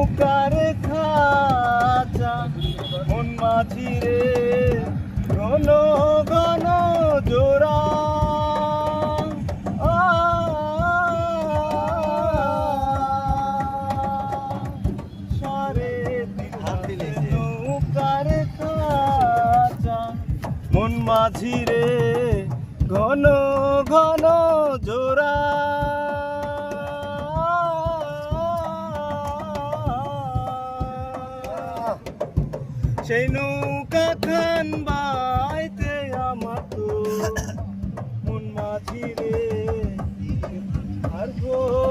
নৌকার খাঁচা মন মাঝি রে ঘন ঘন জোড়া সারে নৌকার খাঁচা মন মাঝি রে ঘন ঘন জোড়া সেই নৌকা খান বাইতে আমার তো মন মাঝি রে আর গো